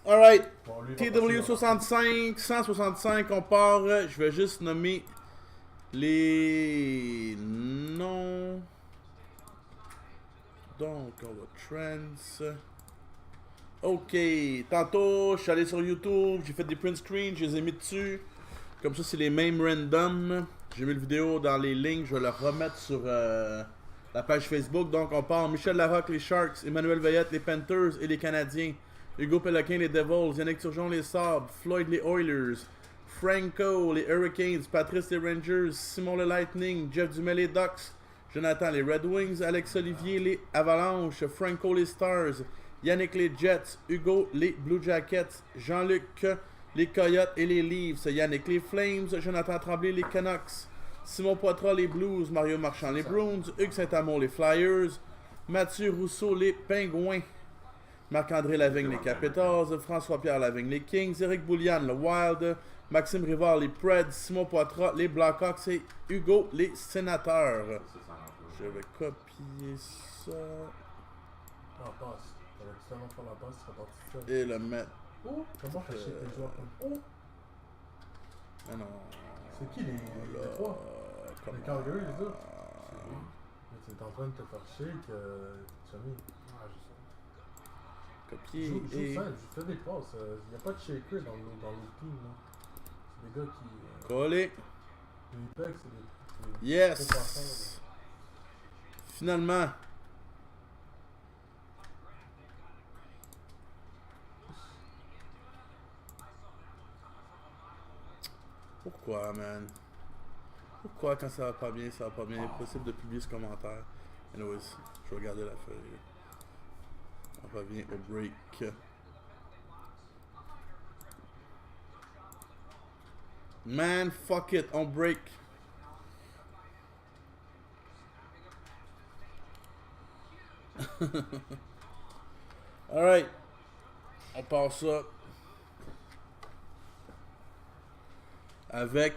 Alright. TW65, 165, on part. Je vais juste nommer les noms. Donc, on va trans. Ok. Tantôt, je suis allé sur YouTube, j'ai fait des print screens, je les ai mis dessus. Comme ça, c'est les mêmes random. J'ai mis le vidéo dans les links, je vais le remettre sur la page Facebook. Donc, on part. Michel Larocque, les Sharks. Emmanuel Veillette, les Panthers et les Canadiens. Hugo Péloquin, les Devils. Yannick Turgeon, les Sabres. Floyd, les Oilers. Franco, les Hurricanes. Patrice, les Rangers. Simon, le Lightning. Jeff Dumais, les Ducks. Jonathan, les Red Wings. Alex Olivier, les Avalanches. Franco, les Stars. Yannick, les Jets. Hugo, les Blue Jackets. Jean-Luc, les Coyotes et les Leafs. Yannick, les Flames. Jonathan Tremblay, les Canucks. Simon Poitras, les Blues. Mario Marchand, les Bruins. Hugues Saint-Amour, les Flyers. Mathieu Rousseau, les Pingouins. Marc-André Lavigne, les Capitals. François-Pierre Lavigne, les Kings. Éric Boulian, le Wild. Maxime Rivard, les Preds. Simon Poitras, les Blackhawks. Et Hugo, les Sénateurs. Je vais copier ça. Et le mettre. Oh, comment t'as tes joueurs comme oh? Mais non. C'est qui les trois? Les Calgary, les autres? C'est lui. Mais t'es en train de te faire shake, Tommy. Ah, je sais. Copier Joue et... simple, je fais des passes. Il n'y a pas de shaker dans le team, là. C'est des gars qui... Coller. Les pecs, c'est des... Yes! Finalement. Pourquoi, man? Pourquoi quand ça va pas bien, ça va pas bien? Impossible de publier ce commentaire. Anyways, je vais regarder la feuille. On revient au break. Man, fuck it, on break. Alright. On passe ça. Avec,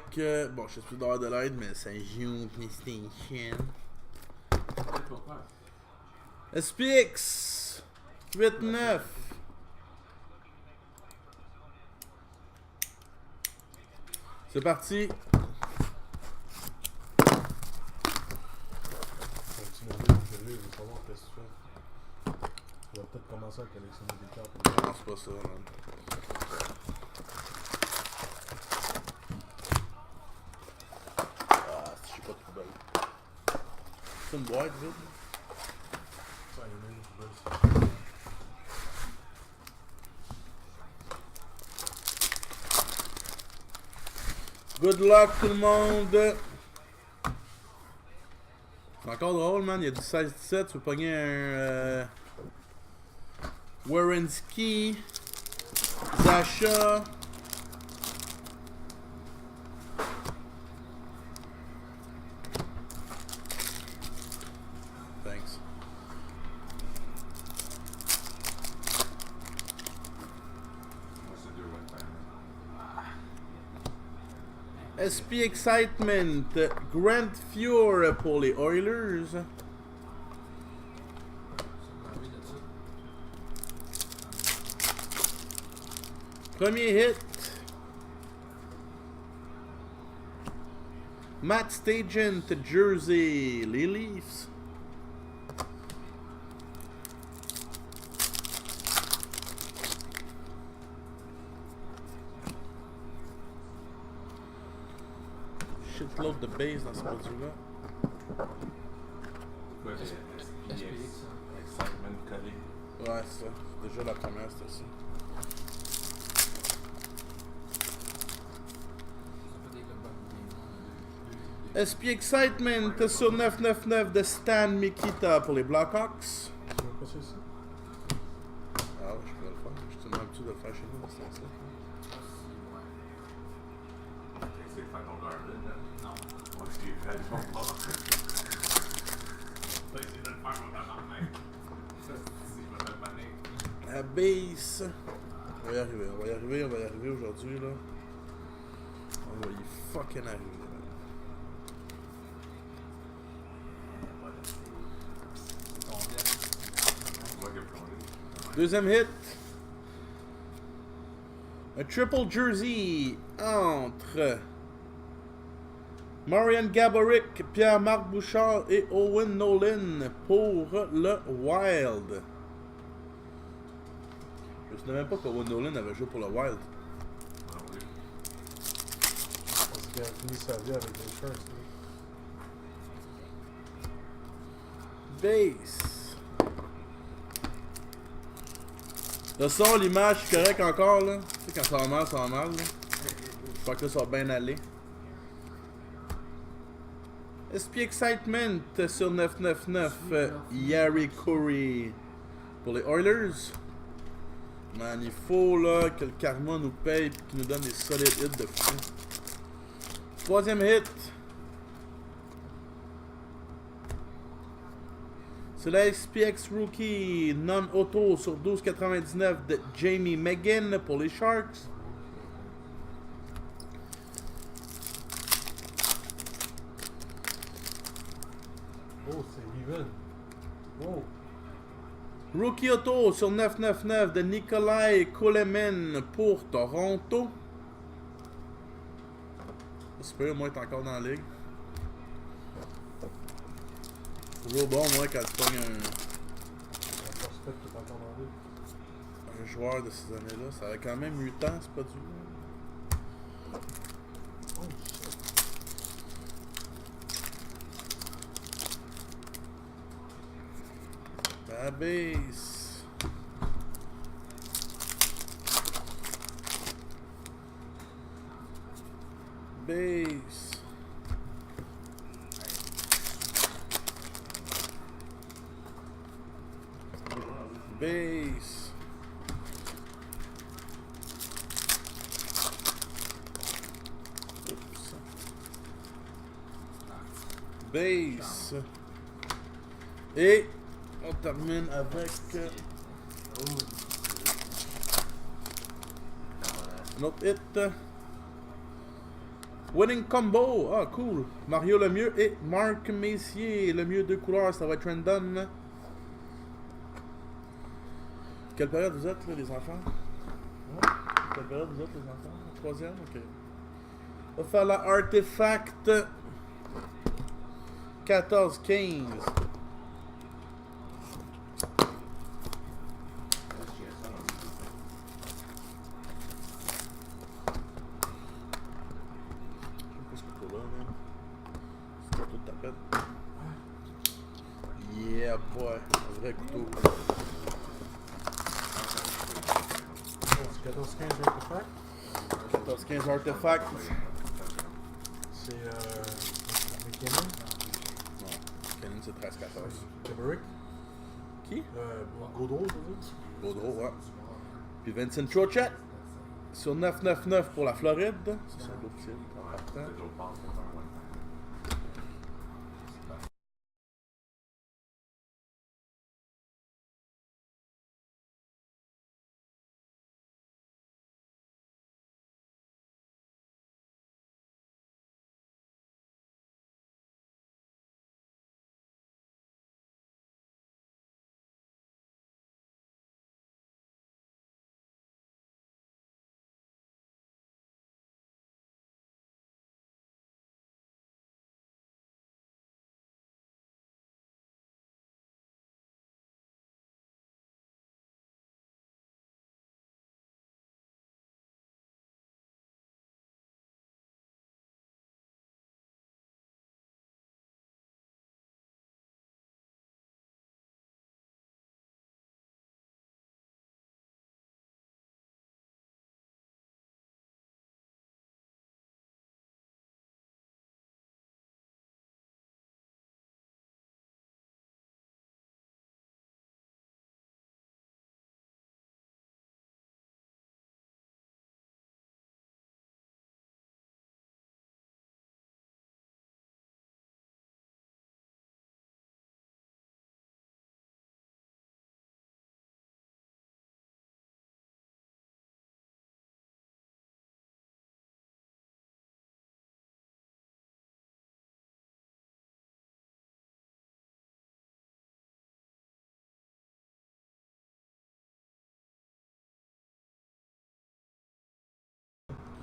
bon, je sais plus d'avoir de l'aide, mais ça joue PlayStation. SPX 8-9. C'est parti. Tu vas peut-être commencer à collectionner des cartes. Non, c'est pas ça, man. Ah, je suis pas trop belle. C'est une boîte, vite. Ça, il est même, Good luck tout le monde. C'est encore drôle, man. Il y a du 16-17. Tu peux pogner un Werenski, Zacha. Thanks. SP Excitement, Grant Fuhr pour les Oilers. Premier hit. Matt Stagent, Jersey, les Leafs. Shitload de base dans ce produit-là. Ouais, c'est ça. Déjà la première, c'était ça. SP Excitement sur 999 de Stan Mikita pour les Blackhawks. tu veux passer ça? Ah ouais, je peux le faire. Je suis tellement habitué de le faire chez nous, c'est ça. C'est le Final Garden, là? Non. Moi, je t'ai fait le bon bord. T'as essayé de le faire, mon tabarnak. Ça, c'est pas de panique. La base. On va y arriver, on va y arriver, on va y arriver aujourd'hui, là. On va y fucking arriver. Deuxième hit. Un triple jersey entre Marian Gaborik, Pierre-Marc Bouchard et Owen Nolan pour le Wild. Je ne savais même pas qu'Owen Nolan avait joué pour le Wild. Ah oui. Parce qu'il a fini sa vie avec les Sharks. Base. Le son, l'image, c'est correct encore là. Tu sais, quand ça va mal, ça va mal. Là. Je crois que là, ça va bien aller. SP Excitement sur 999. Yari Curry pour les Oilers. Man, il faut là que le karma nous paye et qu'il nous donne des solides hits de fou. Troisième hit. C'est la SPX Rookie non-auto sur 12,99 de Jamie Megan pour les Sharks. Oh, c'est even. Wow. Rookie auto sur 999 de Nikolai Kolemen pour Toronto. Super, moi, est encore dans la ligue. Toujours bon, moi, quand tu pognes un joueur de ces années-là. Ça avait quand même 8 ans, ce produit. Oh shit. La base. Base. Base. Oups. Base. Et on termine avec un autre hit. Winning combo. Ah, cool. Mario Lemieux et Marc Messier. Lemieux, 2 couleurs. Ça va être random. Quelle période vous êtes, là, les enfants? Ouais. Quelle période vous êtes, les enfants? Troisième? Ok. On va faire la Artefact 14-15. Yeah, boy. Un vrai couteau. C'est 14-15 Artefact. 14-15 Artefact. C'est McKinnon. Non, Cannon c'est 13-14. Gaborik. Qui? Gaudreau, je veux dire. Gaudreau, ouais. Puis Vincent Trocheck sur 9-9-9 pour la Floride. C'est son beau petit. C'est l'autre part.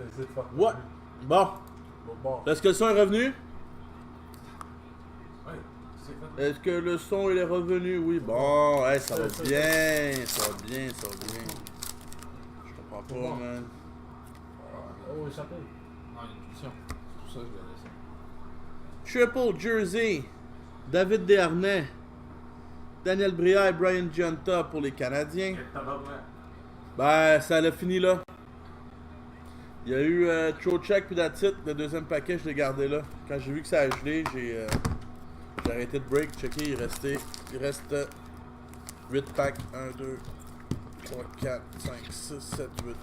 t'as essayé de faire. What? Bon. Bon. Est-ce que le son est revenu? Ouais, c'est fait. Est-ce que le son il est revenu? Oui. Bon, hey, ça va bien. Ça va bien, ça va bien. Je comprends pas, Bon. man. Oh, échappé. Non, il y a une punition. C'est pour ça que je l'ai laissé. Triple Jersey. David Desharnais. Daniel Brière et Brian Giunta pour les Canadiens. Et tabarnak. Ben, ça l'a fini là. Il y a eu Trocheck puis that's it. Le deuxième paquet, je l'ai gardé là. Quand j'ai vu que ça a gelé, j'ai arrêté de break. Checker, il reste 8 packs. 1, 2, 3, 4, 5, 6, 7, 8.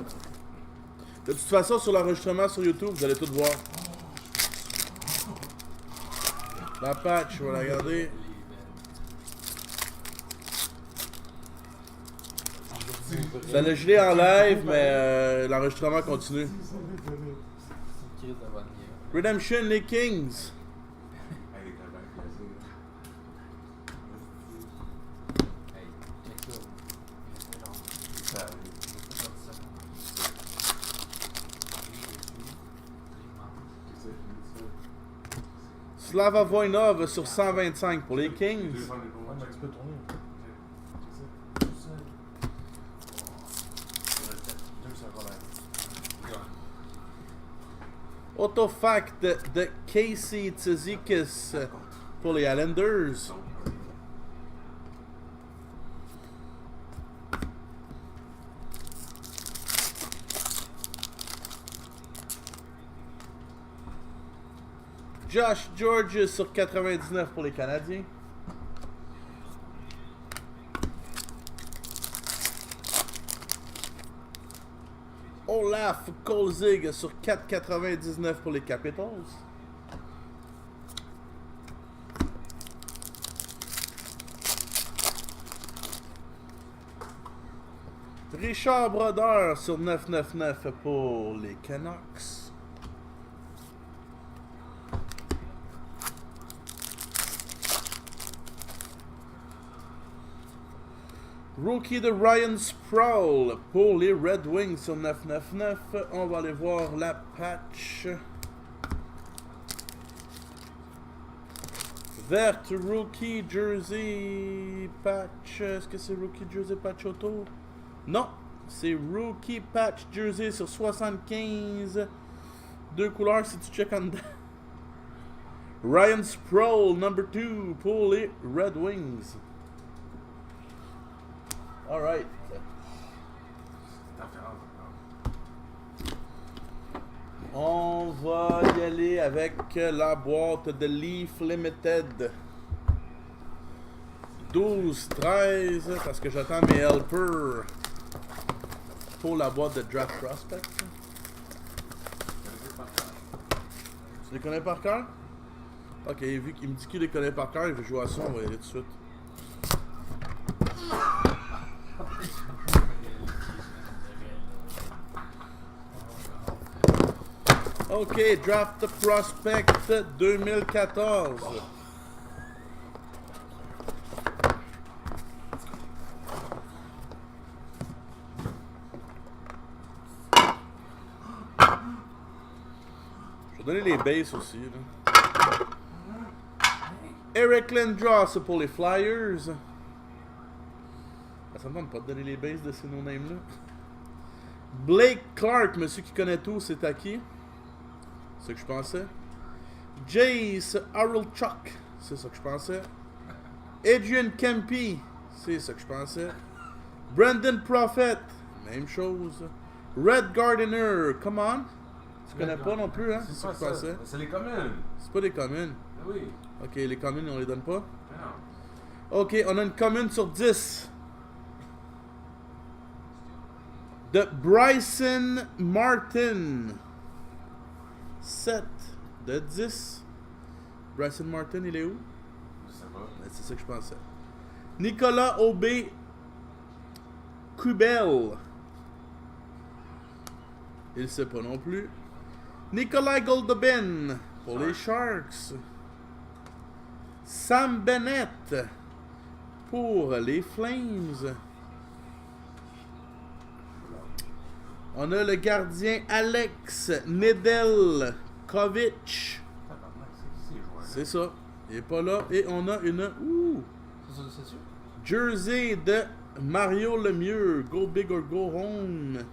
De toute façon, sur l'enregistrement sur YouTube, vous allez tout voir. La patch, je vais la garder. Ça l'a gelé en live, mais l'enregistrement continue. C'est une crise de bonne guerre. Redemption, les Kings. Elle était bien placée. Hey, check ça. Ça arrive. Slava Voinov sur 125 pour les Kings. Ouais, mais tu peux tourner. Autofact de Casey Tzizikis pour les Islanders. Josh George sur 99 pour les Canadiens. Olaf Kolzig sur 4,99 pour les Capitals. Richard Brodeur sur 9,99 pour les Canucks. Rookie de Ryan Sproul pour les Red Wings sur 9,99. On va aller voir la patch. Verte Rookie Jersey patch. Est-ce que c'est Rookie Jersey patch auto? Non, c'est Rookie patch Jersey sur 75. Deux couleurs si tu check en dedans. Ryan Sproul, number 2 pour les Red Wings. Alright. On va y aller avec la boîte de Leaf Limited. 12, 13, parce que j'attends mes helpers pour la boîte de Draft Prospect. Tu les connais par cœur? Ok, vu qu'il me dit qu'il les connaît par cœur, il veut jouer à ça, on va y aller tout de suite. Ok, Draft Prospect 2014. Je vais donner les bases aussi. Là. Eric Lindros pour les Flyers. Ça me demande pas de donner les bases de ces no-names là. Blake Clark, monsieur qui connaît tout, c'est à qui? C'est ce que je pensais. Jace Arulchuk, c'est ça que je pensais. Adrian Kempe, c'est ça que je pensais. Brandon Prophet, même chose. Red Gardener, come on. Tu connais pas non plus, hein? C'est ça que je pensais. C'est les communes. C'est pas des communes. Oui. Ok, les communes, on les donne pas. Non. Ok, on a une commune sur 10. De Bryson Martin. 7 de 10. Bryson Martin, il est où? Je sais pas. C'est ça que je pensais. Nicolas Aubé Kubel. Il sait pas non plus. Nikolai Goldobin pour les Sharks. Sam Bennett pour les Flames. On a le gardien Alex Nedeljkovic. C'est ça. Il est pas là. Et on a une... Ouh! C'est sûr? Jersey de Mario Lemieux. Go big or go home.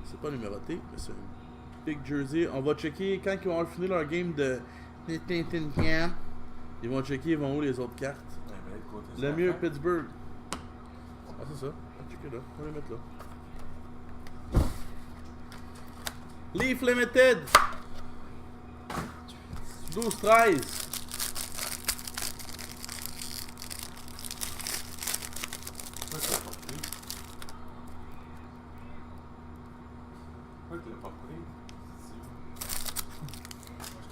C'est pas numéroté, mais c'est un big jersey. On va checker quand ils vont avoir fini leur game de... Ils vont checker, ils vont où les autres cartes. Lemieux, Pittsburgh. Ah, c'est ça. On va checker là. On va les mettre là. Leaf Limited. 12-13.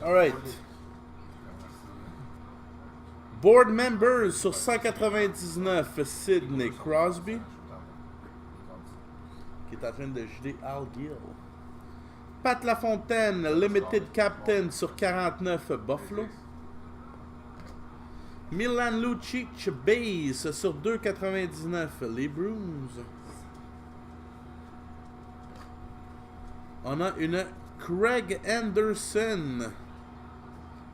Alright. Board members sur 199, Sidney Crosby, qui est en train de geler Al Gill. Pat Lafontaine, Limited Captain sur 49, Buffalo. Milan Lucic, Base sur 2,99, les Bruins. On a une Craig Anderson,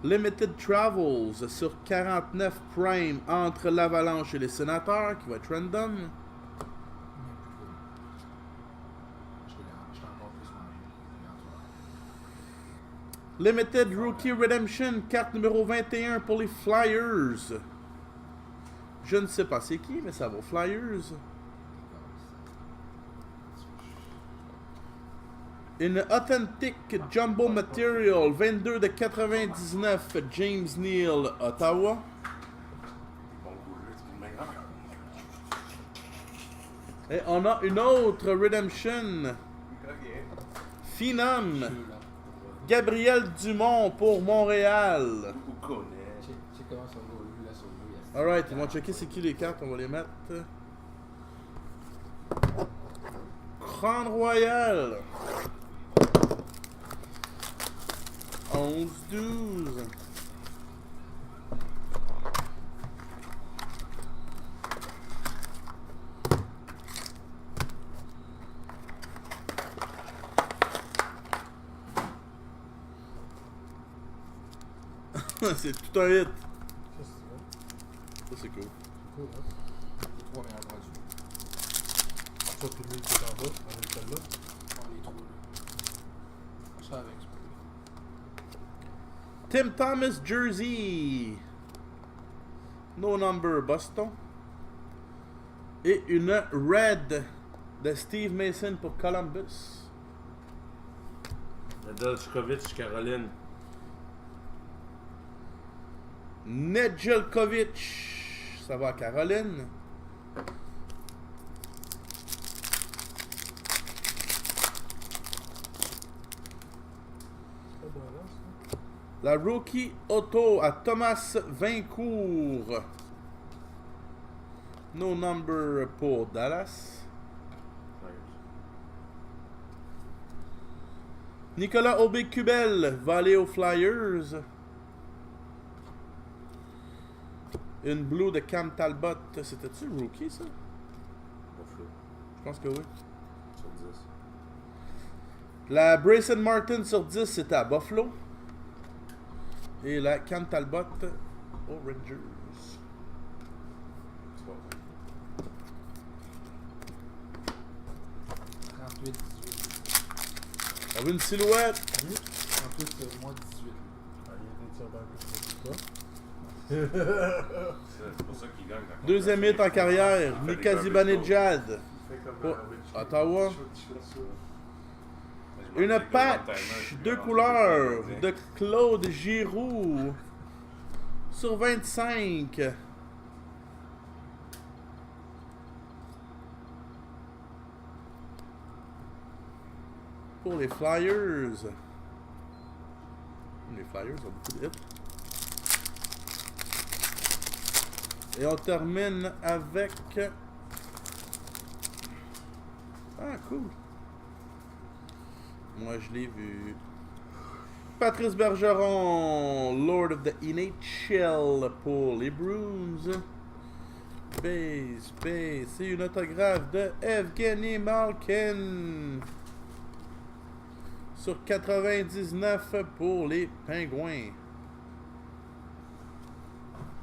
Limited Travels sur 49 Prime entre l'Avalanche et les Sénateurs, qui va être random. Limited Rookie Redemption, carte numéro 21 pour les Flyers. Je ne sais pas c'est qui, mais ça va Flyers. Une Authentic Jumbo Material, 22 de 99, James Neal, Ottawa. Et on a une autre Redemption. Phenom. Gabriel Dumont pour Montréal. Alright, ils vont checker c'est qui les cartes, on va les mettre. Crown Royal. 11-12. C'est tout un hit. Ça c'est cool. Cool, hein? Les 3 meilleurs produits. Ça, puis lui, qui est en bas, avec celle-là. Les 3 là. Ça avec ça. Tim Thomas Jersey. No number Boston. Et une Red de Steve Mason pour Columbus. Nedeljkovic, Caroline. Nedeljkovic. Ça va à Caroline. La rookie auto à Thomas Vincourt. No number pour Dallas. Nicolas Aubé-Kubel va aller aux Flyers. Une blue de Cam Talbot. C'était-tu rookie ça? Je pense que oui. Sur 10. La Brayson Martin sur 10 c'était à Buffalo. Et la Cam Talbot aux Rangers. C'est pas vrai. 38-18. On veut une silhouette. 38, moins 18. Ah, il y a des tirs dans le C'est pour ça qu'il gagne. quand on Deuxième fait hit en carrière. il fait Mika des Zibanejad. Fait comme Oh, Richie. Ottawa. Je Une m'en fais patch, que deux dans le couleurs timer, de Claude Giroux sur 25. Pour les Flyers. Les Flyers ont beaucoup de hits. Et on termine avec... Ah, cool. Moi, je l'ai vu. Patrice Bergeron, Lord of the NHL pour les Bruins. base. C'est une autographe de Evgeny Malkin. Sur 99 pour les Pingouins.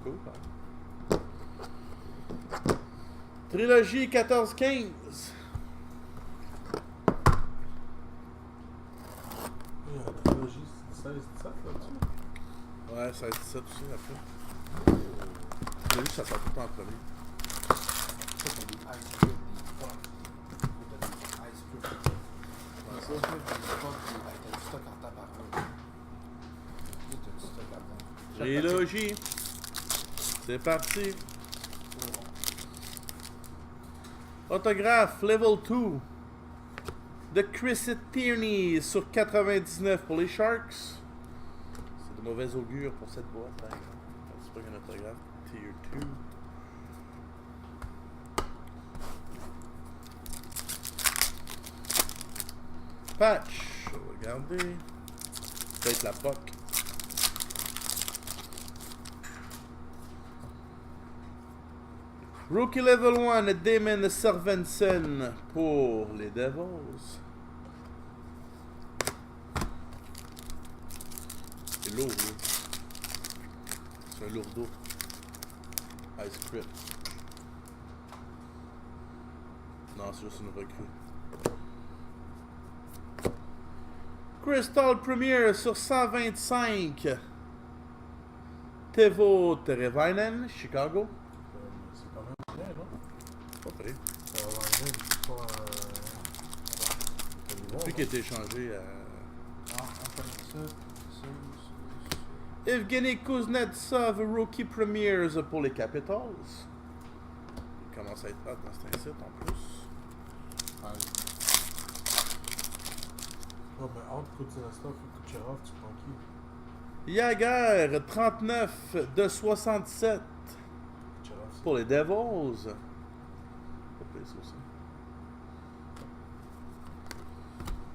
Cool. Trilogie 14-15. La trilogie 16-17 là-dessus. Ouais, 16-17 aussi après. J'ai vu que ça sort tout le temps en premier. Ça, t'as des ice strip, des fuck. T'as des ice strip. Comment ça? T'as du stock en tabac. Là, t'as du stock là-dedans. Trilogie. C'est parti. Autographe level 2 de Chris Tierney sur 99 pour les Sharks. C'est de mauvais augure pour cette boîte, par exemple. C'est pas qu'un autographe. Tier 2. Patch. On va regarder. Peut-être la POC. Rookie level 1, Damon Servensen pour les Devils. C'est lourd, là. C'est un lourdeau. Ice Crit. Non, c'est juste une recrue. Crystal Premier sur 125. Teuvo Teravainen, Chicago. C'est quand même bien, non? Pas prêt. Ça va enlever une fois. Depuis qu'il a été échangé à. Ah, enfin, ça. Evgeny Kuznetsov, Rookie Premiers pour les Capitals. Il commence à être hot dans cet incite en plus. Ouais, mais entre Kuznetsov et Kucherov, tu prends qui? Jagger, 39 de 67 Kucherov, c'est pour les Devils. Pas pire, ça aussi.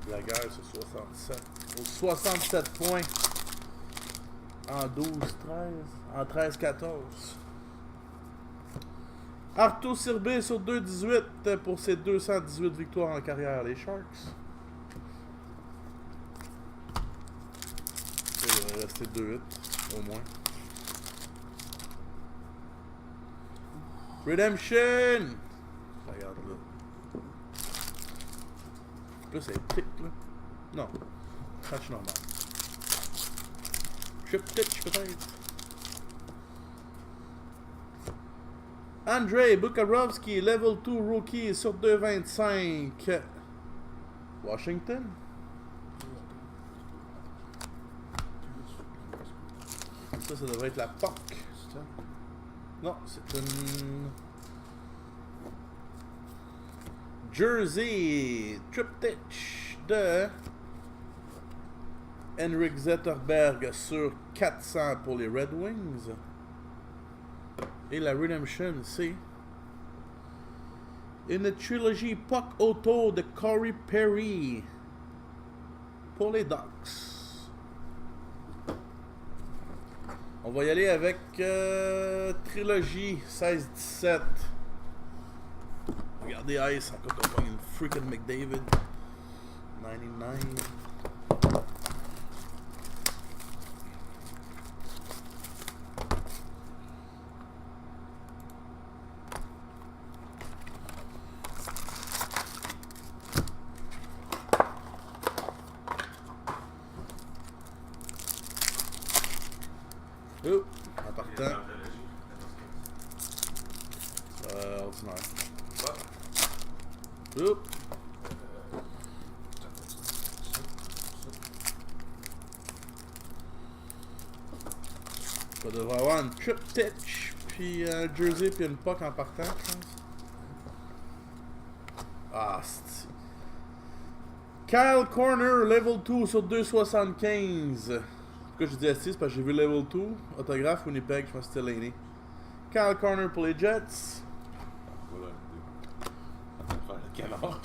Jagger sur 67. Aux 67 points. En 12-13. En 13-14. Arturo Sirbé sur 2-18 pour ses 218 victoires en carrière, les Sharks. Il va rester 2-8, au moins. Redemption! Regarde là. Là, c'est tic, là. Non. Patch normal. Triptych, peut-être. Andrei Bukarovsky, level 2 rookie sur 2,25. Washington. Ça devrait être la POC. Non, c'est une Jersey Triptych de Henrik Zetterberg sur 400 pour les Red Wings. Et la Redemption, c'est une trilogie POC Auto de Corey Perry pour les Ducks. On va y aller avec trilogie 16-17. Regardez Ice, encore qu'on pogne une freaking McDavid. 99. Oh, en partant. Ordinaire. Oh. Ça devrait avoir une Triptych, puis un Jersey, puis une POC en partant, je pense. Ah, c'est... Kyle Corner, level 2 sur 2,75. Pourquoi je dis S6? Parce que j'ai vu level 2, autographe, Winnipeg, je pense que c'était Laney. Kyle Corner pour les Jets. Voilà. Faire le canard.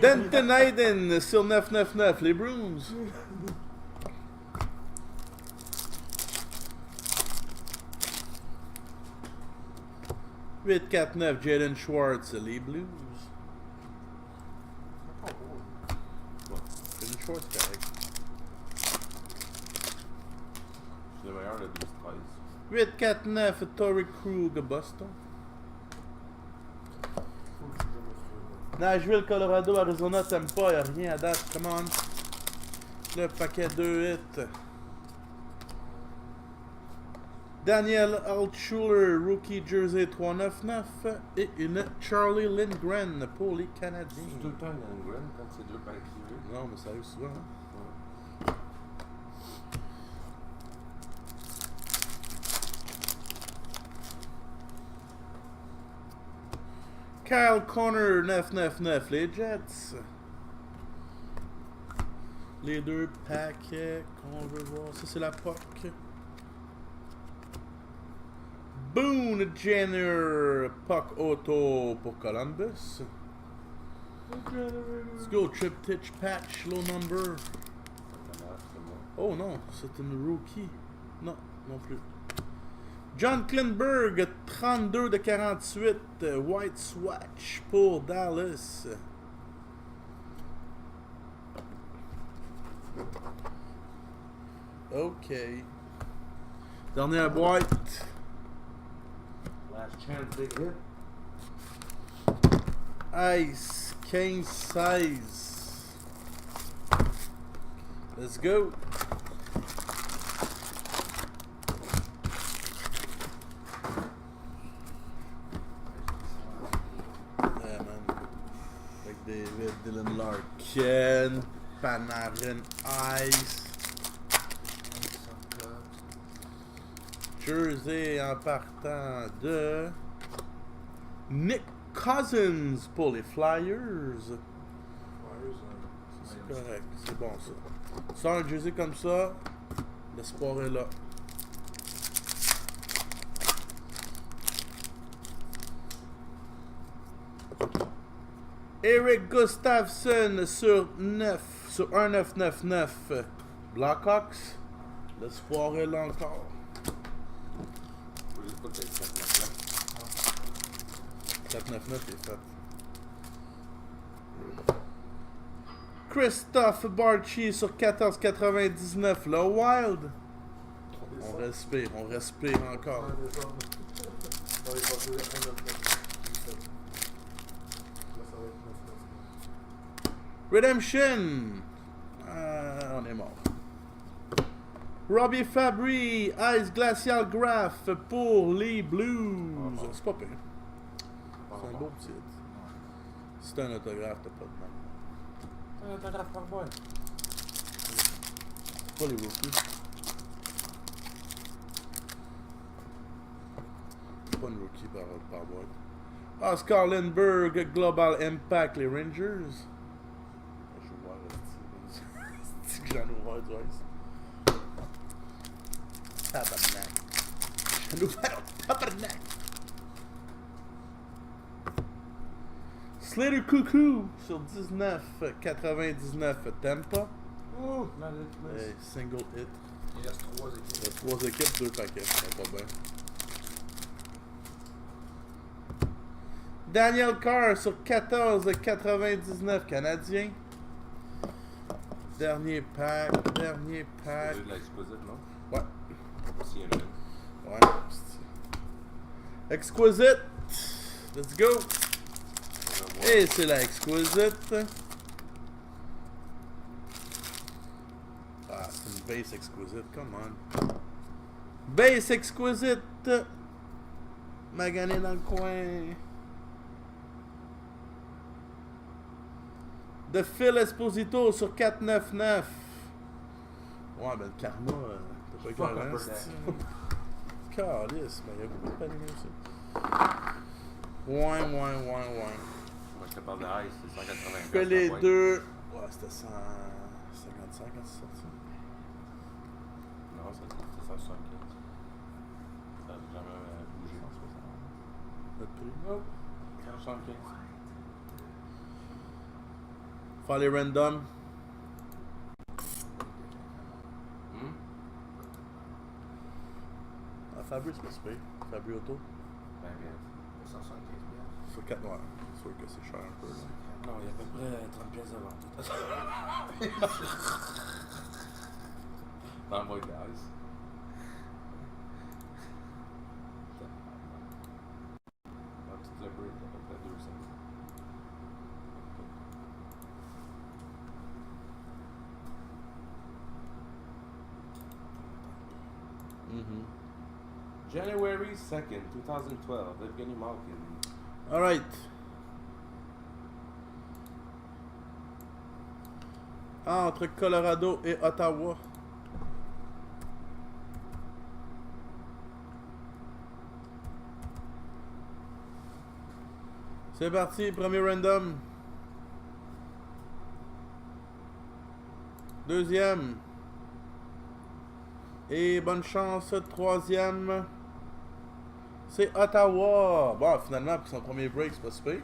Denton Hayden sur 9,99, les Bruins. 8-4-9, Jaden Schwartz, les Blues. C'est pas beau. Jaden Schwartz, correct. C'est le meilleur, le 12-13. 8-4-9, Torrey Krug, Boston. Faut que je me fasse. Nashville, Colorado, Arizona, Tampa, y'a rien à date, come on. Le paquet 2 hits. Daniel Altshuler, rookie jersey 399 et une Charlie Lindgren pour les Canadiens. C'est tout le temps Lindgren quand c'est deux par écrivés. Non, mais ça arrive souvent. Hein? Kyle Connor 999, les Jets. Les deux paquets qu'on veut voir. Ça, c'est la POC. Boone Jenner, POC Auto pour Columbus. Let's go, Triptych patch, low number. Oh non, c'est une rookie. Non, non plus. John Klingberg, 32 de 48, White Swatch pour Dallas. OK. Dernière boîte. Last chance, big hit. Ice, 15-16. Let's go. Yeah, man. McDavid, Dylan Larkin, Panarin, Ice. Jersey en partant de Nick Cousins pour les Flyers. C'est correct, c'est bon ça. Sors un jersey comme ça, l'espoir est là. Eric Gustafsson sur 1999 Blackhawks. L'espoir est là encore. Faut juste pas que tu fasses 499 est fait. Christophe Barchi sur 14,99 le Wild. On respire encore. Redemption. On est mort. Robbie Fabry, Ice Glacial Graph pour les Blues. C'est pas pire. C'est un beau titre. Si c'est un autographe, t'as pas de mal. C'est un autographe par boîte. Pas les rookies. Pas une rookie par boîte. Oscar Lindbergh, Global Impact, les Rangers. Je vais voir c'est que j'en ai ouvert du ice. Tabarnak. J'en ai ouvert un tabarnak. Slater Cuckoo sur 19,99 Tampa. Ouh, Hey, single hit. il reste 3 équipes. Il y a 3 équipes, 2 paquets. C'est pas bien. Daniel Carr sur 14,99 Canadien. Dernier pack. C'est de l'exquisite, non? Ouais. S'il y en a une. Ouais. Exquisite. Let's go. Et c'est la Exquisite. Ah, c'est une base Exquisite. Come on. Base Exquisite. Magané dans le coin. De Phil Esposito sur 4,99. Ouais, ben le karma, t'as pas Fuck écœurant, up c'est-tu? Calice, mais il y a beaucoup de paniers aussi. Ouais. Moi, je te parle de Ice, c'est 180. Je fais les deux. Ouais, c'était 155 quand c'est sorti. Non, c'était 175. Ça n'a jamais bougé. 160. Notre prix. Non. 175. Faire les random. Ah, Fabry, c'est pas super. Fabry Auto. Ben, bien. 175$. Sur 4 noirs. C'est sûr que c'est cher un peu. Là. Non, il y a à peu près 30 pièces de vente. Dans mon gaz. Un petit lever, à peu près 200. January 2nd, 2012, Evgeny Malkin. Alright. Entre Colorado et Ottawa. C'est parti, premier random. Deuxième. Et bonne chance, troisième. C'est Ottawa. Bon, finalement, pour son premier break, c'est pas super.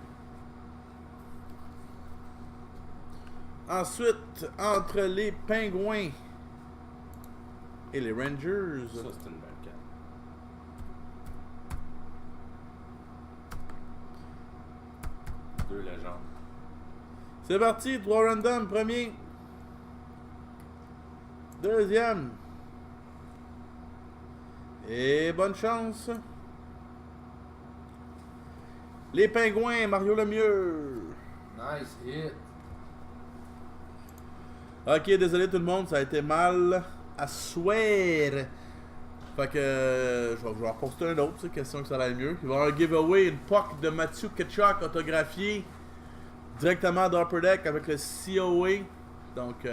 Ensuite, entre les Pingouins et les Rangers. Ça, c'est une belle carte. Deux légendes. C'est parti, 3 random, premier. Deuxième. Et bonne chance. Les Pingouins, Mario Lemieux. Nice hit. Ok, désolé tout le monde, ça a été mal à souhaiter. Fait que je vais reposter un autre, c'est question que ça aille mieux. Il va y avoir un giveaway, une POC de Mathieu Ketchuk autographiée directement d'Upper Deck avec le COA. Donc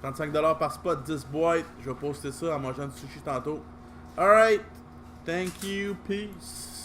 35$ par spot, 10 boîtes. Je vais poster ça en mangeant du sushi tantôt. Alright, thank you, peace.